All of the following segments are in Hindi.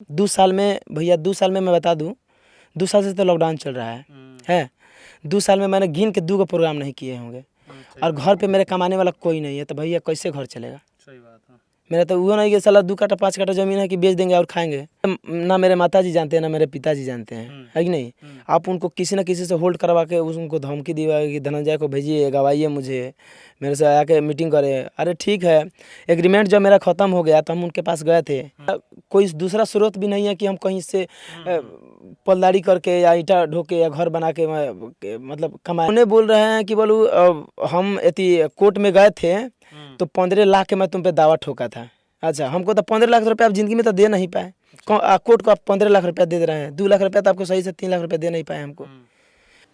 2 साल में भैया 2 साल में मैं बता दूँ, 2 साल से तो लॉकडाउन चल रहा है। 2 साल में मैंने गिन के 2 गो प्रोग्राम नहीं किए होंगे और घर पे मेरे कमाने वाला कोई नहीं है, तो भैया कैसे घर चलेगा? सही बात है। मेरा तो वो नहीं कि साला 2 कट्ठा 5 कट्ठा ज़मीन है कि बेच देंगे और खाएँगे। ना मेरे माताजी जानते हैं, ना मेरे पिताजी जानते हैं, है कि नहीं? आप उनको किसी न किसी से होल्ड करवा के उनको धमकी दिलवाइए कि धनंजय को भेजिए, गवाइए मुझे, मेरे से आके मीटिंग करें। अरे ठीक है, एग्रीमेंट जब मेरा ख़त्म हो गया तो हम उनके पास गए थे। कोई दूसरा स्रोत भी नहीं है कि हम कहीं से पलदारी करके या ईंटा ढो के या घर बना के मतलब कमाए। उन्हें बोल रहे हैं कि बोलू हम एती कोर्ट में गए थे तो 15 लाख के मैं तुम पे दावा ठोका था। अच्छा, हमको तो 15 लाख रुपये आप ज़िंदगी में तो दे नहीं पाए। कोर्ट को आप 15 लाख रुपया दे रहे हैं, 2 लाख रुपया तो आपको सही से 3 लाख रुपया दे नहीं पाए हमको।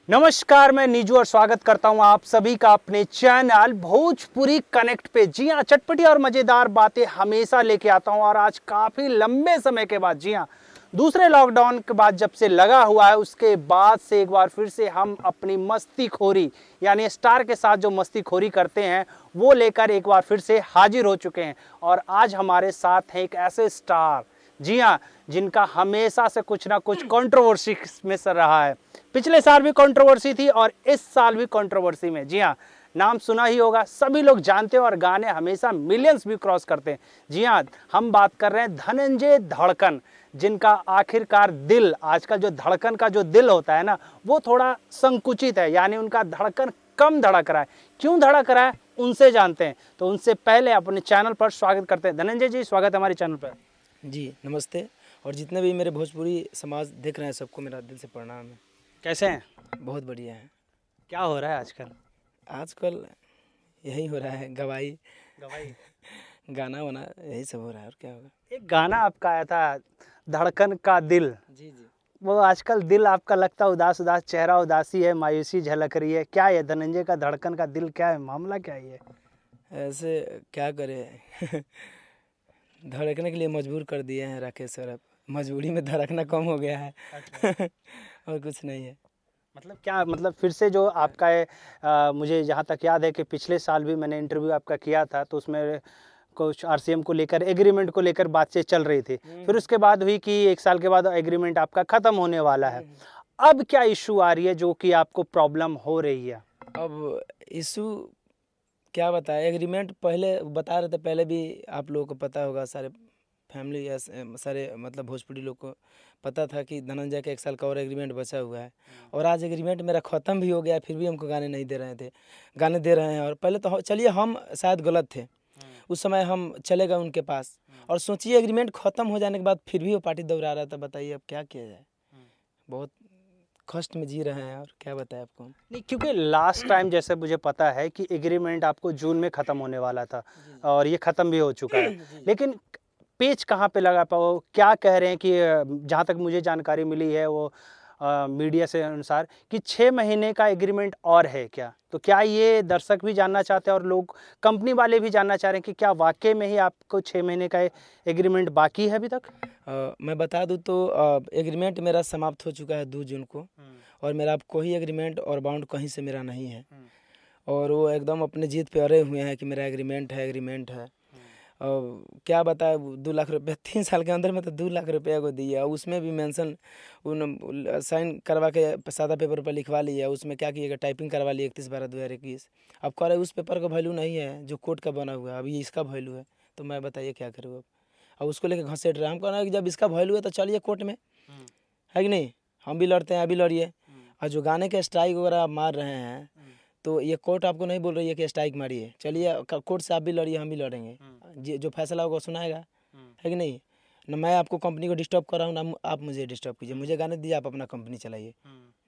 नमस्कार, मैं नीजू और स्वागत करता हूं आप सभी का अपने चैनल भोजपुरी कनेक्ट पे। जी हाँ, चटपटी और मज़ेदार बातें हमेशा लेके आता हूं और आज काफ़ी लंबे समय के बाद, जी हाँ, दूसरे लॉकडाउन के बाद जब से लगा हुआ है उसके बाद से एक बार फिर से हम अपनी मस्तीखोरी यानी स्टार के साथ जो मस्तीखोरी करते हैं वो लेकर एक बार फिर से हाजिर हो चुके हैं। और आज हमारे साथ हैं एक ऐसे स्टार, जी हाँ, जिनका हमेशा से कुछ ना कुछ कंट्रोवर्सी में सर रहा है। पिछले साल भी कंट्रोवर्सी थी और इस साल भी कंट्रोवर्सी में। जी हाँ, नाम सुना ही होगा, सभी लोग जानते हैं और गाने हमेशा मिलियंस भी क्रॉस करते हैं। जी हाँ, हम बात कर रहे हैं धनंजय धड़कन, जिनका आखिरकार दिल, आजकल जो धड़कन का जो दिल होता है ना, वो थोड़ा संकुचित है, यानी उनका धड़कन कम धड़क रहा है। क्यों धड़क रहा है उनसे जानते हैं। तो उनसे पहले अपने चैनल पर स्वागत करते हैं। धनंजय जी, स्वागत है हमारे चैनल पर। जी नमस्ते, और जितने भी मेरे भोजपुरी समाज देख रहे हैं सबको मेरा दिल से प्रणाम है। कैसे हैं? बहुत बढ़िया है। क्या हो रहा है आजकल? आजकल यही हो रहा है, गवाही गवाही गाना वाना यही सब हो रहा है, और क्या होगा। एक गाना आपका आया था, धड़कन का दिल। जी जी। वो आजकल दिल आपका लगता उदास उदास, चेहरा उदासी है, मायूसी झलक रही है। क्या है धनंजय का धड़कन का दिल, क्या है मामला, क्या है ये? ऐसे क्या करें धड़कने के लिए मजबूर कर दिए हैं राकेश सर। अब मजबूरी में धड़कना कम हो गया है। और कुछ नहीं है। मतलब क्या, मतलब फिर से जो आपका है, मुझे जहाँ तक याद है कि पिछले साल भी मैंने इंटरव्यू आपका किया था, तो उसमें कुछ आरसीएम को लेकर, एग्रीमेंट को लेकर बातचीत चल रही थी। फिर उसके बाद हुई कि 1 साल के बाद एग्रीमेंट आपका ख़त्म होने वाला है। अब क्या इशू आ रही है जो कि आपको प्रॉब्लम हो रही है? अब इशू क्या बताए, एग्रीमेंट पहले बता रहे थे, पहले भी आप लोगों को पता होगा, सारे फैमिली या सारे मतलब भोजपुरी लोग को पता था कि धनंजय का 1 साल का और एग्रीमेंट बचा हुआ है। और आज एग्रीमेंट मेरा ख़त्म भी हो गया, फिर भी हमको गाने नहीं दे रहे थे। गाने दे रहे हैं। और पहले तो चलिए हम शायद गलत थे, उस समय हम चले गए उनके पास, और सोचिए एग्रीमेंट ख़त्म हो जाने के बाद फिर भी वो पार्टी दौड़ा रहा था। बताइए अब क्या किया जाए। बहुत कष्ट में जी रहे हैं, और क्या बताएं आपको। नहीं, क्योंकि लास्ट टाइम जैसे मुझे पता है कि एग्रीमेंट आपको जून में ख़त्म होने वाला था और ये ख़त्म भी हो चुका है। लेकिन पेच कहाँ पे लगा पाओ, क्या कह रहे हैं कि जहाँ तक मुझे जानकारी मिली है वो मीडिया से अनुसार कि 6 महीने का एग्रीमेंट और है क्या? तो क्या ये दर्शक भी जानना चाहते हैं और लोग, कंपनी वाले भी जानना चाह रहे हैं कि क्या वाकई में ही आपको 6 महीने का एग्रीमेंट बाकी है अभी तक? मैं बता दूं तो एग्रीमेंट मेरा समाप्त हो चुका है 2 जून को, और मेरा अब कोई एग्रीमेंट और बाउंड कहीं से मेरा नहीं है। और वो एकदम अपने जीत पे अड़े हुए हैं कि मेरा एग्रीमेंट है, एग्रीमेंट है। और क्या बताए, 2 लाख रुपये 3 साल के अंदर में तो 2 लाख रुपया को दिया, उसमें भी मेंशन उन साइन करवा के सादा पेपर पर लिखवा लिया। उसमें क्या किएगा, टाइपिंग करवा लिया 31/12/2021। अब कह रहे उस पेपर का वैल्यू नहीं है जो कोर्ट का बना हुआ है, अभी इसका वैल्यू है। तो मैं बताइए क्या करूँ अब। और उसको लेकर घसीट रहा है। हम कहना है कि जब इसका वैल्यू है तो चलिए कोर्ट में, है कि नहीं, हम भी लड़ते हैं, अभी लड़िए। और जो गाने के स्ट्राइक वगैरह आप मार रहे हैं, तो ये कोर्ट आपको नहीं बोल रही है कि स्ट्राइक मारिए, चलिए कोर्ट से आप भी लड़िए, हम भी लड़ेंगे। जो फैसला होगा सुनाएगा, है कि नहीं। ना मैं आपको कंपनी को डिस्टर्ब कर रहा हूँ, ना आप मुझे डिस्टर्ब कीजिए। मुझे गाने दीजिए, आप अपना कंपनी चलाइए।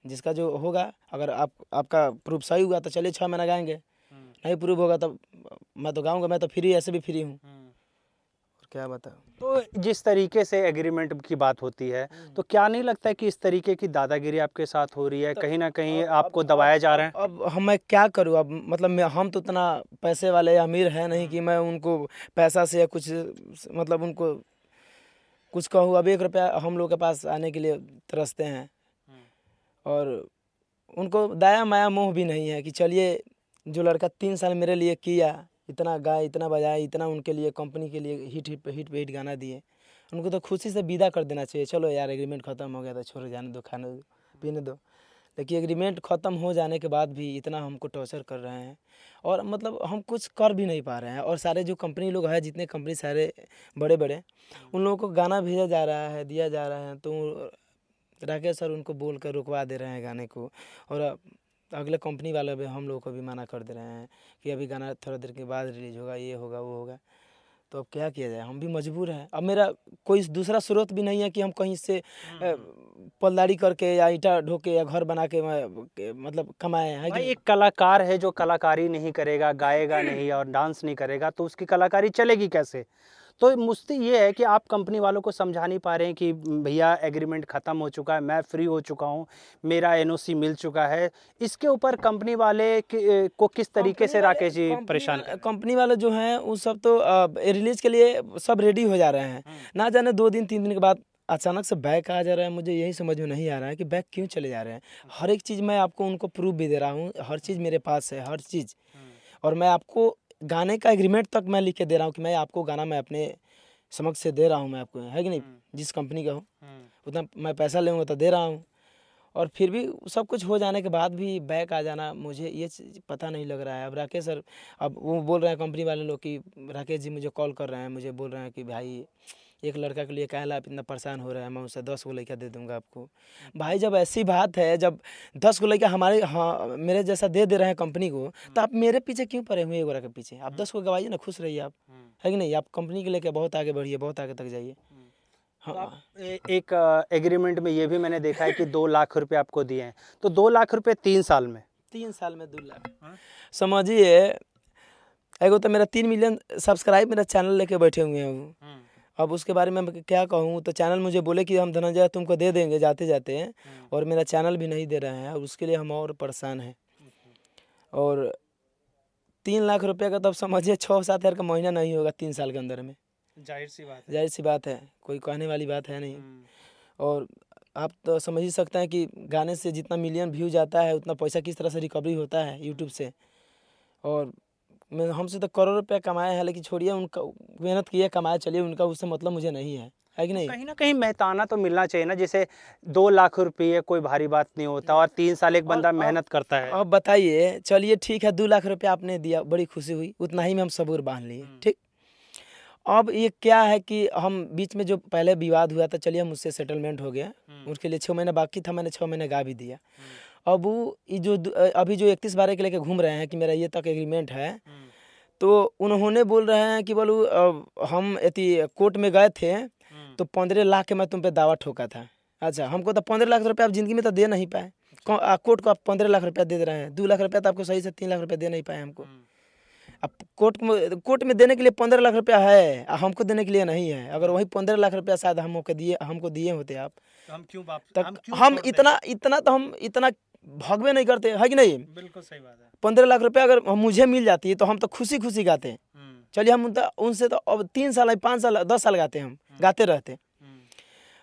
जिसका जो होगा, अगर आपका प्रूफ सही हुआ तो चलिए 6 महीना गाएंगे, नहीं प्रूफ होगा तो मैं तो गाऊँगा। मैं तो फ्री, ऐसे भी फ्री हूँ, क्या बताऊँ। तो जिस तरीके से एग्रीमेंट की बात होती है, तो क्या नहीं लगता है कि इस तरीके की दादागिरी आपके साथ हो रही है, कहीं ना कहीं आपको दबाया जा रहा है? अब मैं क्या करूँ अब, मतलब हम तो उतना पैसे वाले या अमीर है नहीं कि मैं उनको पैसा से या कुछ, मतलब उनको कुछ कहूँ। अब 1 रुपया हम लोग के पास आने के लिए तरसते हैं, और उनको दया माया मोह भी नहीं है कि चलिए जो लड़का 3 साल मेरे लिए किया, इतना गाए, इतना बजाए, इतना उनके लिए कंपनी के लिए हिट पे हिट गाना दिए, उनको तो खुशी से विदा कर देना चाहिए, चलो यार एग्रीमेंट ख़त्म हो गया तो छोड़ो, जाने दो, खाने दो, पीने दो। लेकिन एग्रीमेंट ख़त्म हो जाने के बाद भी इतना हमको टॉर्चर कर रहे हैं और मतलब हम कुछ कर भी नहीं पा रहे हैं। और सारे जो कंपनी लोग हैं, जितने कंपनी सारे बड़े बड़े, उन लोगों को गाना भेजा जा रहा है, दिया जा रहा है, तो राकेश सर उनको बोल कर रुकवा दे रहे हैं गाने को। और अगले कंपनी वाले भी हम लोगों को भी मना कर दे रहे हैं कि अभी गाना थोड़ा देर के बाद रिलीज़ होगा, ये होगा वो होगा। तो अब क्या किया जाए, हम भी मजबूर हैं। अब मेरा कोई दूसरा स्रोत भी नहीं है कि हम कहीं से पलदारी करके या ईंटा ढो के या घर बना के मतलब कमाए हैं। भाई एक कलाकार है जो कलाकारी नहीं करेगा, गाएगा नहीं और डांस नहीं करेगा तो उसकी कलाकारी चलेगी कैसे? तो मुझसे ये है कि आप कंपनी वालों को समझा नहीं पा रहे हैं कि भैया एग्रीमेंट ख़त्म हो चुका है, मैं फ्री हो चुका हूँ, मेरा एनओसी मिल चुका है। इसके ऊपर कंपनी वाले को किस तरीके से राकेश जी परेशान कर? कंपनी वाले जो हैं वो सब तो रिलीज के लिए सब रेडी हो जा रहे हैं। ना जाने 2 दिन 3 दिन के बाद अचानक से बैक आ जा रहा है। मुझे यही समझ में नहीं आ रहा है कि बैक क्यों चले जा रहे हैं। हर एक चीज़ मैं आपको उनको प्रूफ भी दे रहा हूँ, हर चीज़ मेरे पास है, हर चीज़। और मैं आपको गाने का एग्रीमेंट तक मैं लिख के दे रहा हूँ कि मैं आपको गाना मैं अपने समक्ष से दे रहा हूँ, मैं आपको, है कि नहीं, जिस कंपनी का हो उतना मैं पैसा लूँगा तो दे रहा हूँ। और फिर भी सब कुछ हो जाने के बाद भी बैक आ जाना, मुझे ये चीज़ पता नहीं लग रहा है। अब राकेश सर, अब वो बोल रहे हैं कंपनी वाले लोग कि राकेश जी मुझे कॉल कर रहे हैं, मुझे बोल रहे हैं कि भाई एक लड़का के लिए काहे आप इतना परेशान हो रहे हैं, मैं उससे 10 गो लड़का दे दूंगा आपको। भाई जब ऐसी बात है, जब 10 गो लड़का हमारे, हाँ, मेरे जैसा दे रहे हैं कंपनी को, तो आप मेरे पीछे क्यों पड़े हुए एक के पीछे? आप 10 को गवाइए ना, खुश रहिए आप, है कि नहीं। आप कंपनी के लेके बहुत आगे बढ़िए, बहुत आगे तक जाइए। तो आप एक एग्रीमेंट में ये भी मैंने देखा है कि 2 लाख रुपए आपको दिए हैं, तो 2 लाख रुपए 3 साल में, 3 साल में 2 लाख समझिए। एगो तो मेरा 3 मिलियन सब्सक्राइब मेरा चैनल लेके बैठे हुए हैं वो। अब उसके बारे में मैं क्या कहूँ। तो चैनल मुझे बोले कि हम धनंजय तुमको दे देंगे जाते जाते हैं, और मेरा चैनल भी नहीं दे रहे हैं, और उसके लिए हम और परेशान हैं। और 3 लाख रुपये का, तब समझिए 6-7 हज़ार का महीना नहीं होगा 3 साल के अंदर में। जाहिर सी बात है, जाहिर सी बात है, कोई कहने वाली बात है नहीं। और आप तो समझ ही सकते हैं कि गाने से जितना मिलियन व्यू जाता है उतना पैसा किस तरह से रिकवरी होता है यूट्यूब से। और मैं, हमसे तो करोड़ रुपया कमाए हैं, लेकिन छोड़िए, उनका मेहनत किए कमाए, चलिए, उनका उससे मतलब मुझे नहीं है कि नहीं। कहीं ना कहीं मेहताना तो मिलना चाहिए ना। जैसे 2 लाख रुपये कोई भारी बात नहीं होता, और 3 साल एक बंदा मेहनत करता है। अब बताइए, चलिए ठीक है, 2 लाख रुपया आपने दिया, बड़ी खुशी हुई, उतना ही में हम सबूर बांध लिए, ठीक। अब ये क्या है कि हम बीच में जो पहले विवाद हुआ था, चलिए हम उससे सेटलमेंट हो गया, उसके लिए 6 महीना बाकी था, मैंने 6 महीने गा भी दिया। अब वो ये जो अभी जो 31/12 के लेके घूम रहे हैं कि मेरा ये तक एग्रीमेंट है, तो उन्होंने बोल रहे हैं कि बोलू हम कोर्ट में गए थे तो 15 लाख के मैं तुम पे दावा ठोका था। अच्छा, हमको तो 15 लाख रुपये आप ज़िंदगी में तो दे नहीं पाए। कोर्ट को आप 15 लाख रुपया दे रहे हैं, 2 लाख रुपया तो आपको सही से 3 लाख रुपया दे नहीं पाए हमको। अब कोर्ट में देने के लिए 15 लाख रुपया है, हमको देने के लिए नहीं है। अगर वही 15 लाख रुपया शायद हमको दिए होते आप, तो हम क्यों वापस, तक हम इतना तो हम इतना भगवे नहीं करते, है कि नहीं। बिल्कुल सही बात है। 15 लाख रुपया अगर मुझे मिल जाती है तो हम तो खुशी खुशी गाते हैं। चलिए, हम उनसे तो अब 3 साल 5 साल 10 साल गाते हैं, हम गाते रहते।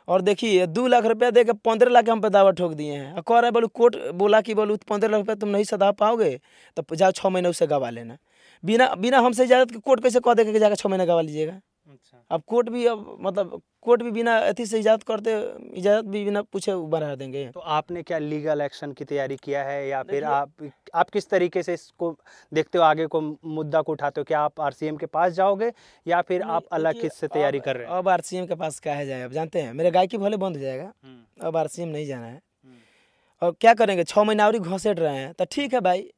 और देखिए 2 लाख रुपया दे के 15 लाख हम पे दावा ठोक दिए हैं। और कह रहे बोलू, कोर्ट बोला कि बोलू 15 लाख रुपया तुम नहीं सधा पाओगे तो जाओ 6 महीने उससे गवा लेना। बिना हमसे इजाज़त के कोर्ट कैसे कह देगा कि जाकर 6 महीने गवा लीजिएगा। अच्छा, अब कोर्ट भी, अब मतलब कोर्ट भी बिना अथी से इजाज़त भी बिना पूछे बढ़ा देंगे। तो आपने क्या लीगल एक्शन की तैयारी किया है, या फिर आप किस तरीके से इसको देखते हो, आगे को मुद्दा को उठाते हो? क्या आप आरसीएम के पास जाओगे, या फिर आप अलग किससे तैयारी कर रहे हैं? अब आरसीएम के पास क्या है जाए, अब जानते हैं मेरे गायकी भले बंद हो जाएगा, अब आरसीएम नहीं जाना है। और क्या करेंगे, 6 महीना और ही घसीट रहे हैं, तो ठीक है भाई,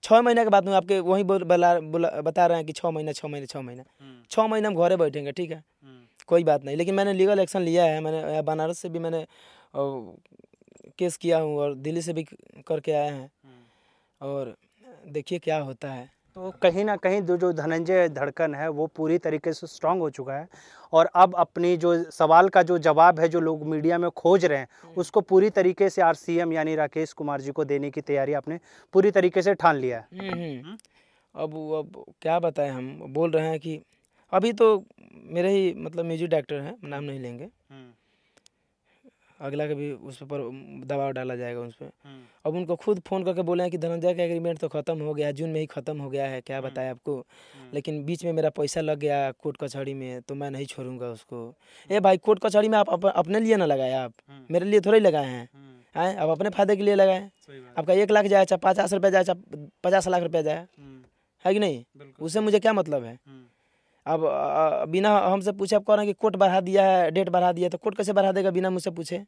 6 महीने के बाद में आपके वहीं बता रहे हैं कि 6 महीना 6 महीना हम घरे बैठेंगे, ठीक है, कोई बात नहीं। लेकिन मैंने लीगल एक्शन लिया है, मैंने बनारस से भी मैंने केस किया हूँ, और दिल्ली से भी करके आए हैं, और देखिए क्या होता है। तो कहीं ना कहीं जो धनंजय धड़कन है वो पूरी तरीके से स्ट्रांग हो चुका है, और अब अपनी जो सवाल का जो जवाब है जो लोग मीडिया में खोज रहे हैं उसको पूरी तरीके से आरसीएम यानी राकेश कुमार जी को देने की तैयारी आपने पूरी तरीके से ठान लिया है। अब क्या बताएं, हम बोल रहे हैं कि अभी तो मेरे ही मतलब म्यूजिक डायरेक्टर हैं, नाम नहीं लेंगे, अगला के भी उस पर दबाव डाला जाएगा उस पर। अब उनको खुद फ़ोन करके बोले हैं कि धनंजय का एग्रीमेंट तो ख़त्म हो गया है, जून में ही ख़त्म हो गया है, क्या बताएं आपको, लेकिन बीच में मेरा पैसा लग गया कोर्ट कचहरी में, तो मैं नहीं छोड़ूंगा उसको। ए भाई, कोर्ट कचहरी में आप अपने लिए ना लगाए, आप मेरे लिए थोड़ा ही लगाए हैं, हैं आप अपने फायदे के लिए लगाए। आपका 1 लाख जाए चाहे 50 रुपया जाए चाहे 50 लाख रुपया जाए, है कि नहीं, उससे मुझे क्या मतलब है। अब बिना हमसे पूछे आप कह रहे हैं कि कोर्ट बढ़ा दिया है, डेट बढ़ा दिया, तो कोर्ट कैसे बढ़ा देगा बिना मुझसे पूछे।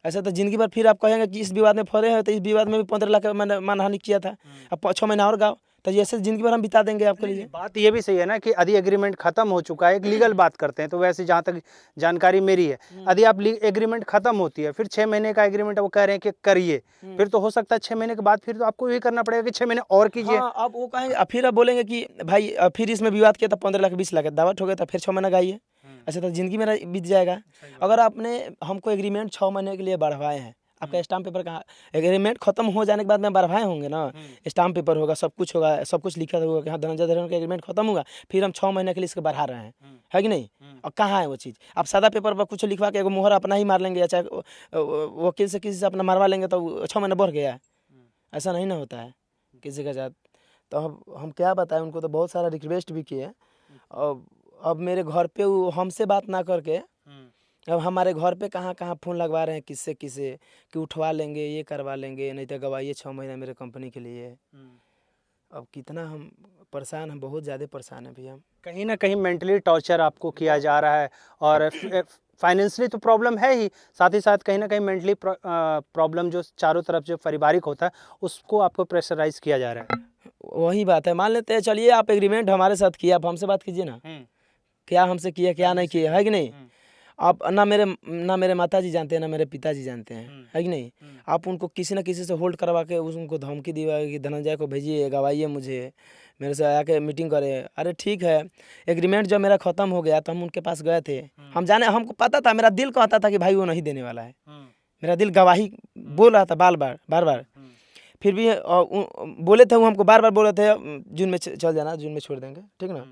ऐसा तो जिंदगी भर फिर आप कहेंगे कि इस विवाद में फंसे हैं, तो इस विवाद में भी 15 लाख मैंने मानहानि किया था, अब 6 महीना और गाओ, तो ऐसे जिंदगी भर हम बिता देंगे आपके लिए। बात ये भी सही है ना कि यदि एग्रीमेंट खत्म हो चुका है, एक लीगल बात करते हैं, तो वैसे जहाँ तक जानकारी मेरी है, यदि आप एग्रीमेंट खत्म होती है, फिर 6 महीने का एग्रीमेंट वो कह रहे हैं कि करिए, फिर तो हो सकता है 6 महीने के बाद फिर तो आपको ये करना पड़ेगा कि 6 महीने और कीजिए। हाँ, अब वो कहेंगे, फिर अब बोलेंगे कि भाई फिर इसमें विवाद किया था 15 लाख 20 लाख दावा ठोके था, फिर 6 महीना गाइए, ऐसा तो जिंदगी मेरा बीत जाएगा। अगर आपने हमको एग्रीमेंट 6 महीने के लिए बढ़वाए हैं, आपका स्टाम्प पेपर कहाँ, एग्रीमेंट खत्म हो जाने के बाद में बढ़वाए होंगे ना, स्टाम्प पेपर होगा, सब कुछ होगा, सब कुछ लिखा होगा कि हाँ धनंजय धरन का एग्रीमेंट खत्म होगा, फिर हम 6 महीने के लिए इसको बढ़ा रहे हैं, है कि नहीं। और कहाँ है वो चीज़, आप सादा पेपर पर कुछ लिखवा के एगो मोहर अपना ही मार लेंगे, या चाहे वकील से किसी से अपना मरवा लेंगे तो 6 महीने बढ़ गया, ऐसा नहीं ना होता है किसी के साथ। तो हम क्या बताएं उनको, तो बहुत सारा रिक्वेस्ट भी किए। अब मेरे घर पे वो हमसे बात ना करके अब हमारे घर पे कहाँ कहाँ फ़ोन लगवा रहे हैं, किससे कि उठवा लेंगे, ये करवा लेंगे, नहीं तो गवाइए 6 महीना मेरे कंपनी के लिए। अब कितना हम परेशान हैं, बहुत ज़्यादा परेशान हैं भैया। कहीं ना कहीं मेंटली टॉर्चर आपको किया जा रहा है, और फाइनेंशियली तो प्रॉब्लम है ही, साथ ही साथ कहीं ना कहीं मेंटली प्रॉब्लम जो चारों तरफ जो पारिवारिक होता है उसको आपको प्रेशराइज किया जा रहा है। वही बात है, मान लेते हैं, चलिए आप एग्रीमेंट हमारे साथ किया, आप हमसे बात कीजिए ना, क्या हमसे किया क्या नहीं किया, है कि नहीं। आप ना मेरे माताजी जानते हैं, ना मेरे पिताजी जानते हैं, है कि नहीं। आप उनको किसी न किसी से होल्ड करवा के उनको धमकी दिवा कि धनंजय को भेजिए, गवाइए, मुझे मेरे से आके मीटिंग करें। अरे ठीक है, एग्रीमेंट जब मेरा ख़त्म हो गया तो हम उनके पास गए थे, हम जाने, हमको पता था, मेरा दिल कहता था कि भाई वो नहीं देने वाला है, मेरा दिल गवाही बोल रहा था बार बार। फिर भी बोले थे वो, हमको बार बार बोले थे जून में चल जाना, जून में छोड़ देंगे, ठीक ना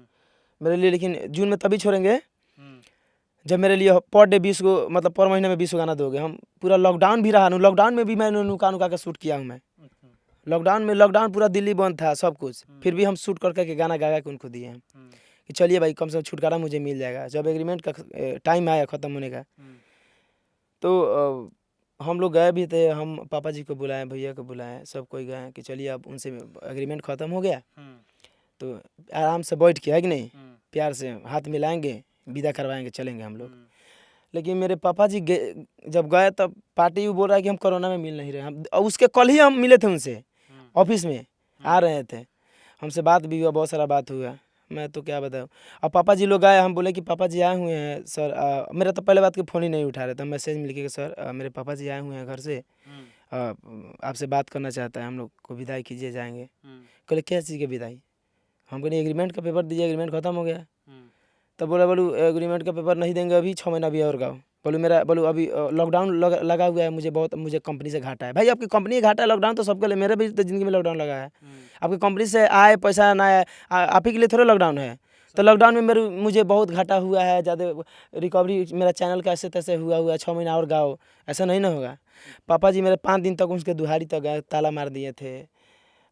मेरे लिए, लेकिन जून में तभी छोड़ेंगे जब मेरे लिए पर डे 20 को, मतलब पर महीने में 20 गाना दोगे। हम पूरा लॉकडाउन भी रहा, लॉकडाउन में भी मैंने नुका के शूट किया हूँ मैं। लॉकडाउन पूरा दिल्ली बंद था, सब कुछ, फिर भी हम शूट करके गाना गा के उनको दिए हैं कि चलिए भाई कम से कम छुटकारा मुझे मिल जाएगा जब एग्रीमेंट का टाइम आया ख़त्म होने का। तो हम लोग गए भी थे, हम पापा जी को बुलाएं, भैया को बुलाएं, सब कोई गए कि चलिए अब उनसे एग्रीमेंट ख़त्म हो गया, तो आराम से बैठ के, है कि नहीं, प्यार से हाथ मिलाएंगे, विदा करवाएंगे, चलेंगे हम लोग। लेकिन मेरे पापा जी जब गए तब पार्टी बोल रहा है कि हम कोरोना में मिल नहीं रहे। हम उसके कल ही हम मिले थे उनसे, ऑफिस में आ रहे थे, हमसे बात भी हुआ, बहुत सारा बात हुआ, मैं तो क्या बताऊँ। अब पापा जी लोग आए, हम बोले कि पापा जी आए हुए हैं सर, मेरा तो पहले बात के फ़ोन ही नहीं उठा रहे थे, मैसेज मिल के सर मेरे पापा जी आए हुए हैं घर से, आपसे बात करना चाहता है, हम लोग को विदाई कीजिए, जाएंगे। कहले क्या चीज़ की विदाई, हम कहने एग्रीमेंट का पेपर दीजिए, एग्रीमेंट ख़त्म हो गया। तब बोलू एग्रीमेंट का पेपर नहीं देंगे अभी, 6 महीना भी और गाओ। बोलू अभी लॉकडाउन मुझे हुआ है, मुझे कंपनी से घाटा है। भाई आपकी कंपनी घाटा है, लॉकडाउन तो सबके लिए, मेरे भी तो ज़िंदगी में लॉकडाउन लगा है। आपकी कंपनी से आए पैसा ना आए, आप ही के लिए थोड़ा लॉकडाउन है। तो लॉकडाउन में मुझे बहुत घाटा हुआ है, ज़्यादा रिकवरी मेरा चैनल का ऐसे तैसे हुआ है, 6 महीना और गाओ, ऐसा नहीं ना होगा। पापा जी मेरे 5 दिन तक उसके दुहारी तक गए, ताला मार दिए थे,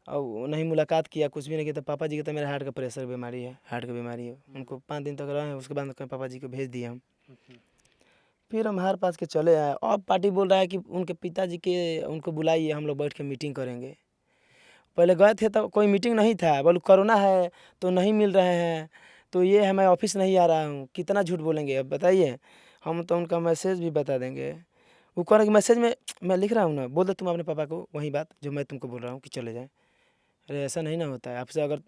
और नहीं मुलाकात किया, कुछ भी नहीं किया। तो पापा जी के तो मेरे हार्ट का प्रेशर बीमारी है, हार्ट की बीमारी है, उनको 5 दिन तक रहे, उसके बाद पापा जी को भेज दिए हम। फिर हम हार पास के चले आए। अब पार्टी बोल रहा है कि उनके पिताजी के उनको बुलाइए, हम लोग बैठ के मीटिंग करेंगे। पहले गए थे तो कोई मीटिंग नहीं था, बोलो कोरोना है तो नहीं मिल रहे हैं, तो ये है मैं ऑफिस नहीं आ रहा हूँ। कितना झूठ बोलेंगे अब बताइए, हम तो उनका मैसेज भी बता देंगे। वो कह रहे कि मैसेज में मैं लिख रहा हूँ ना, बोल दो तुम अपने पापा को वही बात जो मैं तुमको बोल रहा हूँ कि चले जाएँ। अरे ऐसा नहीं ना होता है, आपसे अगर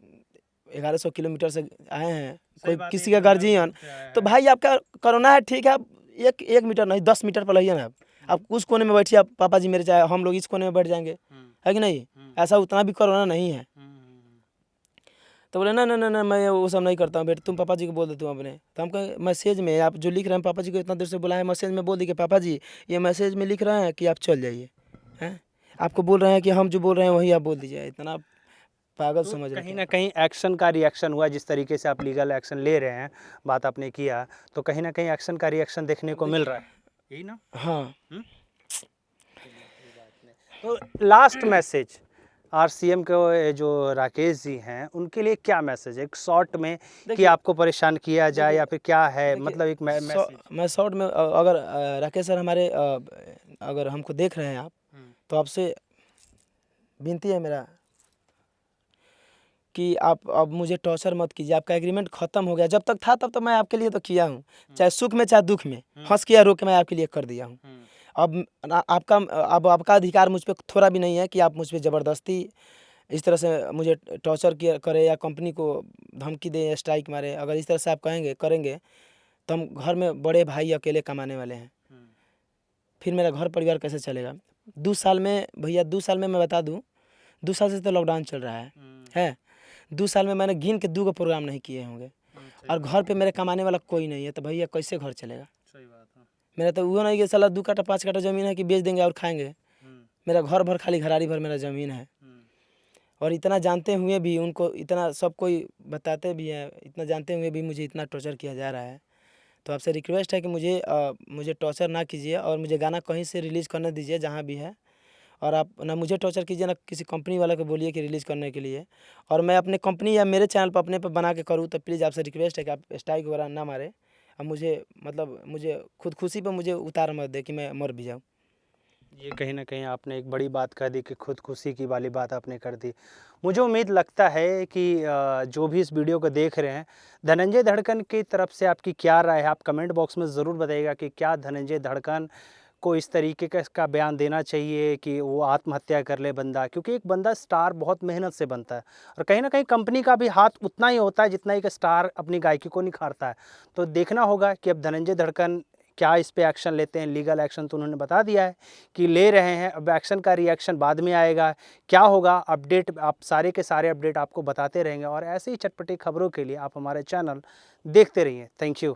1100 किलोमीटर से आए हैं, कोई किसी का गार्जियन, तो भाई आपका कोरोना है ठीक है, आप 1 मीटर नहीं 10 मीटर पर रहिए ना, आप उस कोने में बैठिए, आप पापा जी मेरे चाहे हम लोग इस कोने में बैठ जाएंगे, है कि नहीं। ऐसा उतना भी कोरोना नहीं है। तो बोले ना मैं वो सब नहीं करता हूँ बेटा, तुम पापा जी को बोल दो तुम अपने। तो हम कहें मैसेज में आप जो लिख रहे हैं, पापा जी को इतना देर से बुलाए, मैसेज में बोल दी कि पापा जी ये मैसेज में लिख रहे हैं कि आप चल जाइए, हैं आपको बोल रहे हैं कि हम जो बोल रहे हैं वही आप बोल दीजिए। इतना पागल तो समझ रहे कहीं ना कहीं एक्शन का रिएक्शन हुआ, जिस तरीके से आप लीगल एक्शन ले रहे हैं, बात आपने किया, तो कहीं ना कहीं एक्शन का रिएक्शन देखने को मिल रहा है। यही ना? हाँ। तो लास्ट मैसेज आरसीएम के जो राकेश जी हैं उनके लिए क्या मैसेज है एक शॉर्ट में कि देखिए आपको परेशान किया जाए या फिर क्या है देखिए, मतलब एक मैसेज? मैं शॉर्ट में अगर राकेश सर हमारे अगर हमको देख रहे हैं आप, तो आपसे विनती है मेरा कि आप अब मुझे टॉर्चर मत कीजिए। आपका एग्रीमेंट ख़त्म हो गया, जब तक था तब तक मैं आपके लिए तो किया हूँ, चाहे सुख में चाहे दुख में, हंस के या रो के मैं आपके लिए कर दिया हूँ। अब अब आपका अधिकार मुझ पे थोड़ा भी नहीं है कि आप मुझ पे ज़बरदस्ती इस तरह से मुझे टॉर्चर किया करें या कंपनी को धमकी दें या स्ट्राइक मारे। अगर इस तरह से आप करेंगे तो हम घर में बड़े भाई अकेले कमाने वाले हैं, फिर मेरा घर परिवार कैसे चलेगा? 2 साल में भैया, 2 साल में मैं बता दूं, 2 साल से तो लॉकडाउन चल रहा है। 2 साल में मैंने गिन के 2 गो प्रोग्राम नहीं किए होंगे और घर पे मेरे कमाने वाला कोई नहीं है, तो भैया कैसे घर चलेगा? सही बात है। मेरा तो वो नहीं कि साला 2 काठा 5 काठा ज़मीन है कि बेच देंगे और खाएंगे। मेरा घर भर खाली घराड़ी भर मेरा ज़मीन है, और इतना जानते हुए भी उनको, इतना सब कोई बताते भी हैं, इतना जानते हुए भी मुझे इतना टॉर्चर किया जा रहा है। तो आपसे रिक्वेस्ट है कि मुझे टॉर्चर ना कीजिए और मुझे गाना कहीं से रिलीज़ करने दीजिए जहाँ भी है। और आप ना मुझे टॉर्चर कीजिए, ना किसी कंपनी वाले को बोलिए कि रिलीज़ करने के लिए। और मैं अपने कंपनी या मेरे चैनल पर अपने पे बना के करूँ तो प्लीज़ आपसे रिक्वेस्ट है कि आप स्ट्राइक वगैरह ना मारें। अब मुझे खुदकुशी पे मुझे उतार मत दे कि मैं मर भी जाऊँ। ये कहीं न कहीं आपने एक बड़ी बात कह दी कि खुदकुशी की वाली बात आपने कर दी। मुझे उम्मीद लगता है कि जो भी इस वीडियो को देख रहे हैं, धनंजय धड़कन की तरफ से आपकी क्या राय है? आप कमेंट बॉक्स में ज़रूर बताइएगा कि क्या धनंजय धड़कन को इस तरीके का इसका बयान देना चाहिए कि वो आत्महत्या कर ले बंदा? क्योंकि एक बंदा स्टार बहुत मेहनत से बनता है और कहीं न कहीं कंपनी का भी हाथ उतना ही होता है जितना एक स्टार अपनी गायकी को निखारता है। तो देखना होगा कि अब धनंजय धड़कन क्या इस पे एक्शन लेते हैं। लीगल एक्शन तो उन्होंने बता दिया है कि ले रहे हैं, अब एक्शन का रिएक्शन बाद में आएगा। क्या होगा अपडेट, आप सारे के सारे अपडेट आपको बताते रहेंगे और ऐसे ही चटपटी खबरों के लिए आप हमारे चैनल देखते रहिए। Thank you.